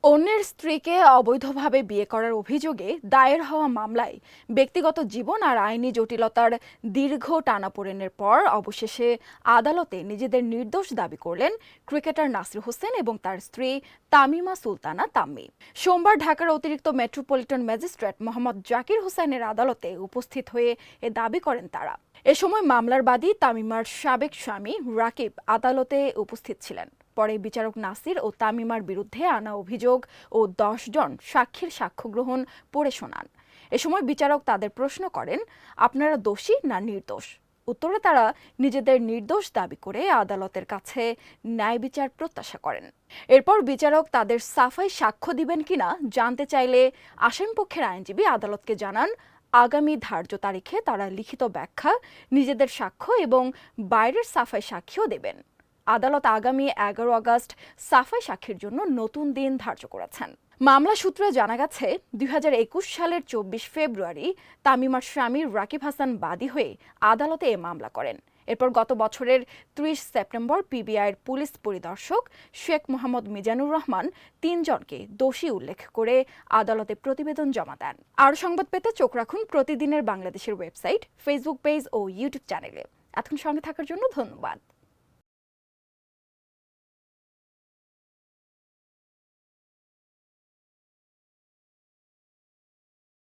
অন্যের স্ত্রীকে অবৈধভাবে বিয়ে করার অভিযোগে দায়ের হওয়া মামলায় ব্যক্তিগত জীবন আর আইনি জটিলতার দীর্ঘ টানাপোড়েনের পর অবশেষে আদালতে নিজেদের নির্দোষ দাবি করলেন ক্রিকেটার নাসির হোসেন এবং তার স্ত্রী তামিমা সুলতানা তাম্মি। সোমবার ঢাকার অতিরিক্ত মেট্রোপলিটন ম্যাজিস্ট্রেট মোহাম্মদ জাকির হোসেনের আদালতে উপস্থিত হয়ে এ দাবি করেন তারা। এ সময় মামলার বাদী তামিমার সাবেক স্বামী রাকিব আদালতে উপস্থিত ছিলেন। পরে বিচারক নাসির ও তামিমার বিরুদ্ধে আনা অভিযোগ ও 10 জন সাক্ষীর সাক্ষ্য গ্রহণ পড়ে শোনান। এ সময় বিচারক তাদের প্রশ্ন করেন, আপনারা দোষী না নির্দোষ? উত্তরে তারা নিজেদের নির্দোষ দাবি করে আদালতের কাছে ন্যায় বিচার প্রত্যাশা করেন। এরপর বিচারক তাদের সাফাই সাক্ষ্য দিবেন কিনা জানতে চাইলে আসামিপক্ষের আইনজীবী আদালতকে জানান, আগামী ধার্য তারিখে তারা লিখিত ব্যাখ্যা, নিজেদের সাক্ষ্য এবং বাইরের সাফাই সাক্ষীও দেবেন। আদালত আগামী 11 আগস্ট সাফাই সাক্ষীর জন্য নতুন দিন ধার্য করেছেন। মামলা সূত্রে জানা গেছে, 2021 সালের 24 ফেব্রুয়ারি তামিমার স্বামী রাকিব হাসান বাদী হয়ে আদালতে এ মামলা করেন। এরপর গত বছরের 30 সেপ্টেম্বর পিবিআইয়ের পুলিশ পরিদর্শক শেখ মোহাম্মদ মিজানুর রহমান 3 জনকে দোষী উল্লেখ করে আদালতে প্রতিবেদন জমা দেন। আরও সংবাদ পেতে চোখ রাখুন প্রতিদিনের বাংলাদেশের ওয়েবসাইট, ফেসবুক পেজ ও ইউটিউব চ্যানেলে। এতক্ষণ সঙ্গে থাকার জন্য ধন্যবাদ।